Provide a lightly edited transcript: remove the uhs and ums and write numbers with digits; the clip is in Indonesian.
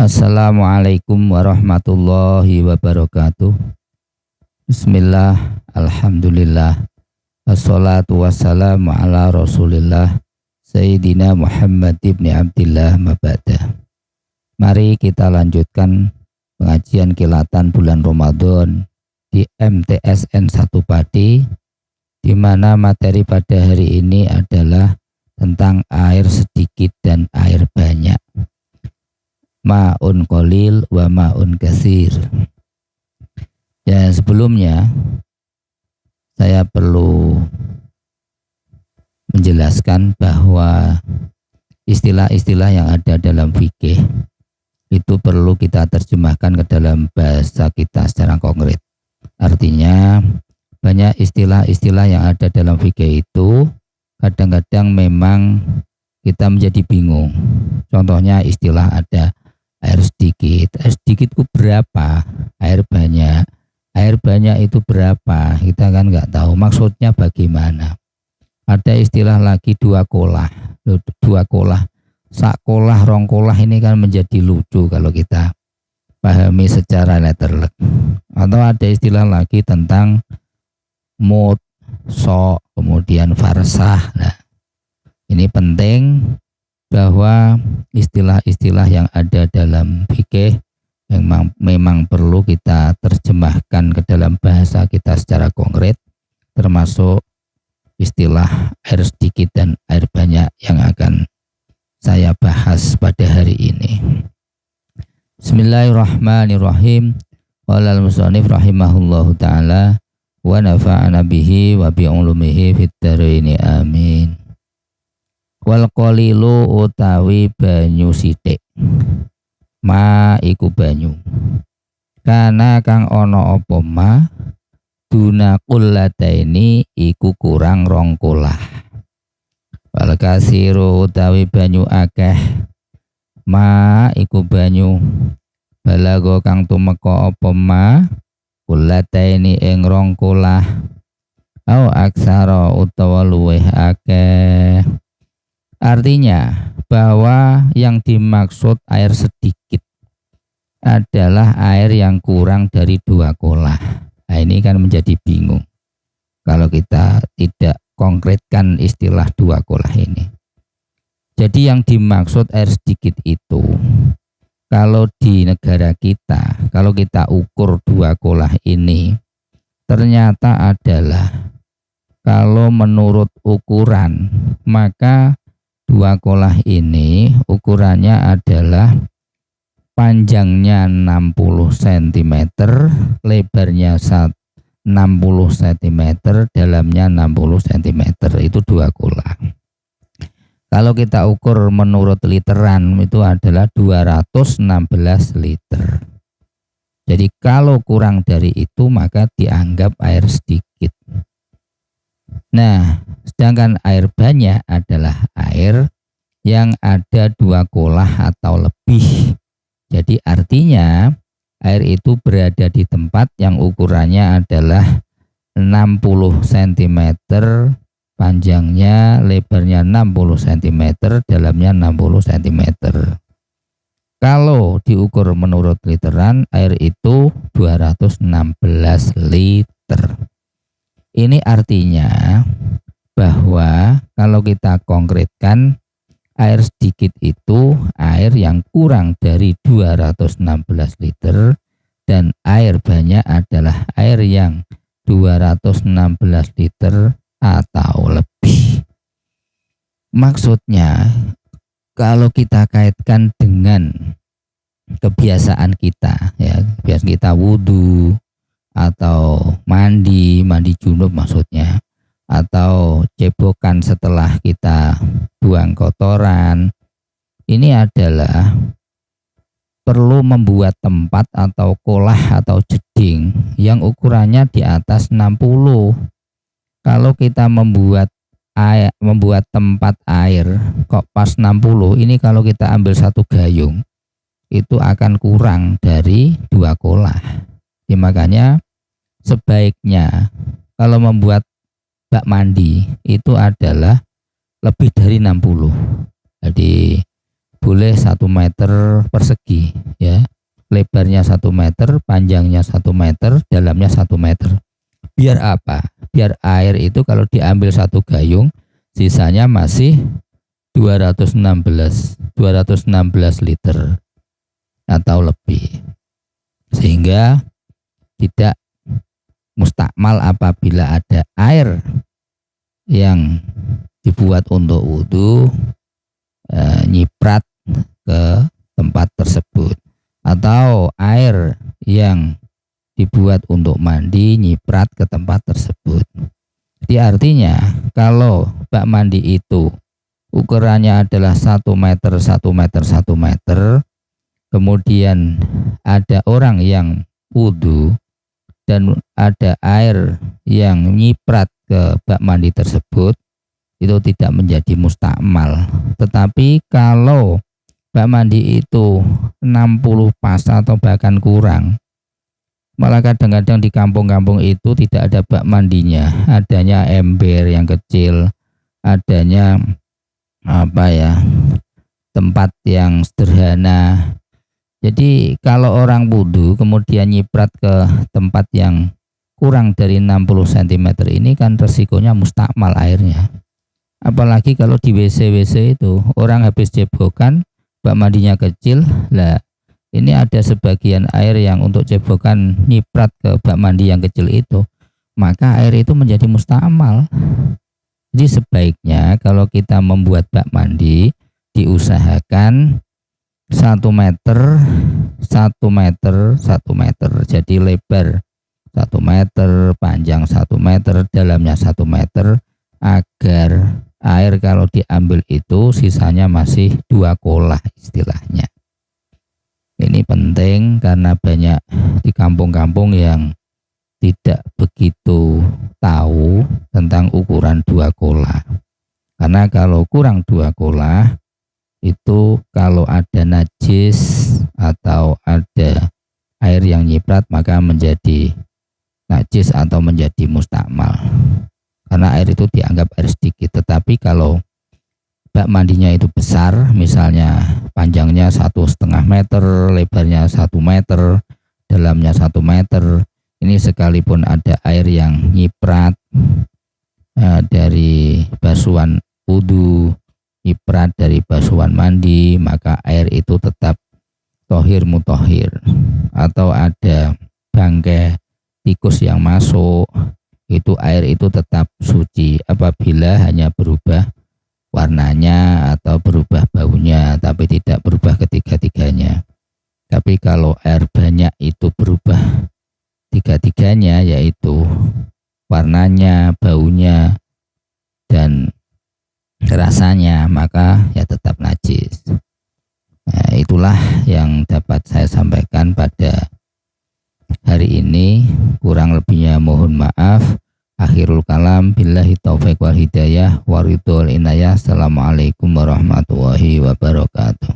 Assalamualaikum warahmatullahi wabarakatuh. Bismillah, alhamdulillah, wassalatu wassalamu ala rasulillah Sayyidina Muhammad ibn Abdillah mabada. Mari kita lanjutkan pengajian kilatan bulan Ramadan di MTSN 1 Pati, di mana materi pada hari ini adalah tentang air sedikit dan air banyak. Ma'un qalil wa ma'un katsir. Ya, sebelumnya saya perlu menjelaskan bahwa istilah-istilah yang ada dalam fikih itu perlu kita terjemahkan ke dalam bahasa kita secara konkret. Artinya banyak istilah-istilah yang ada dalam fikih itu kadang-kadang memang kita menjadi bingung. Contohnya istilah ada air sedikit itu berapa, air banyak itu berapa, kita kan nggak tahu maksudnya bagaimana. Ada istilah lagi dua kolah, sak kolah, rong kolah, ini kan menjadi lucu kalau kita pahami secara letterlek. Atau ada istilah lagi tentang mud, sok, kemudian farsah. Nah, ini penting bahwa istilah-istilah yang ada dalam fikih memang perlu kita terjemahkan ke dalam bahasa kita secara konkret, termasuk istilah air sedikit dan air banyak yang akan saya bahas pada hari ini. Bismillahirrahmanirrahim. Qala al-musannif rahimahullahu ta'ala wa nafa'ana bihi wa bi ulumihi fid dharain amin. Wal qalilu utawi banyu sithik, ma iku banyu kana kang ana apa ma duna qullataini iku kurang rong kolah. Wal kasiru utawi banyu akeh, ma iku banyu balago kang tumeka apa ma qullataini ing rong kolah, au aksara utawa luweh akeh. Artinya bahwa yang dimaksud air sedikit adalah air yang kurang dari 2 kolah. Nah, ini kan menjadi bingung kalau kita tidak konkretkan istilah 2 kolah ini. Jadi yang dimaksud air sedikit itu, kalau di negara kita, kalau kita ukur 2 kolah ini, ternyata adalah kalau menurut ukuran, maka 2 kolah ini ukurannya adalah panjangnya 60 cm, lebarnya 60 cm, dalamnya 60 cm, itu 2 kolah. Kalau kita ukur menurut literan itu adalah 216 liter. Jadi kalau kurang dari itu maka dianggap air sedikit. Nah, sedangkan air banyak adalah air yang ada 2 kolah atau lebih. Jadi artinya air itu berada di tempat yang ukurannya adalah 60 cm, panjangnya, lebarnya 60 cm, dalamnya 60 cm. Kalau diukur menurut literan, air itu 216 liter. Ini artinya bahwa kalau kita konkretkan, air sedikit itu air yang kurang dari 216 liter dan air banyak adalah air yang 216 liter atau lebih. Maksudnya kalau kita kaitkan dengan kebiasaan kita, ya, kebiasaan kita wudhu atau mandi junub maksudnya, atau cebokan setelah kita buang kotoran, ini adalah perlu membuat tempat atau kolah atau jeding yang ukurannya di atas 60. Kalau kita membuat tempat air kok pas 60, ini kalau kita ambil 1 gayung itu akan kurang dari 2 kolah. Ya, makanya sebaiknya kalau membuat bak mandi itu adalah lebih dari 60. Jadi boleh 1 meter persegi ya. Lebarnya 1 meter, panjangnya 1 meter, dalamnya 1 meter. Biar apa? Biar air itu kalau diambil 1 gayung, sisanya masih 216 liter atau lebih. Sehingga tidak mustakmal apabila ada air yang dibuat untuk wudhu nyiprat ke tempat tersebut, atau air yang dibuat untuk mandi nyiprat ke tempat tersebut. Jadi artinya kalau bak mandi itu ukurannya adalah 1 meter, 1 meter, 1 meter, kemudian ada orang yang wudhu dan ada air yang nyiprat ke bak mandi tersebut, itu tidak menjadi mustakmal. Tetapi kalau bak mandi itu 60 pas atau bahkan kurang, malah kadang-kadang di kampung-kampung itu tidak ada bak mandinya, adanya ember yang kecil, adanya tempat yang sederhana. Jadi kalau orang wudhu kemudian nyiprat ke tempat yang kurang dari 60 cm ini kan resikonya mustakmal airnya. Apalagi kalau di WC-WC itu orang habis cebokan, bak mandinya kecil, lah ini ada sebagian air yang untuk cebokan nyiprat ke bak mandi yang kecil itu, maka air itu menjadi mustakmal. Jadi sebaiknya kalau kita membuat bak mandi, diusahakan 1 meter, 1 meter, 1 meter. Jadi lebar 1 meter, panjang 1 meter, dalamnya 1 meter, agar air kalau diambil itu sisanya masih 2 kolah istilahnya. Ini penting karena banyak di kampung-kampung yang tidak begitu tahu tentang ukuran 2 kolah. Karena kalau kurang 2 kolah itu kalau ada najis atau ada air yang nyiprat maka menjadi najis atau menjadi mustakmal. Karena air itu dianggap air sedikit. Tetapi kalau bak mandinya itu besar, misalnya panjangnya 1,5 meter, lebarnya 1 meter, dalamnya 1 meter, ini sekalipun ada air yang nyiprat dari basuhan wudhu, nyiprat dari basuhan mandi, maka air itu tetap tohir mutohir. Atau ada bangkai tikus yang masuk, itu air itu tetap suci apabila hanya berubah warnanya atau berubah baunya, tapi tidak berubah ketiga-tiganya. Tapi kalau air banyak itu berubah tiga-tiganya, yaitu warnanya, baunya, dan rasanya, maka ya tetap najis. Nah, itulah yang dapat saya sampaikan pada hari ini. Kurang lebihnya mohon maaf. Akhirul kalam, billahi taufiq wal hidayah wa ridhol inayah. Assalamualaikum warahmatullahi wabarakatuh.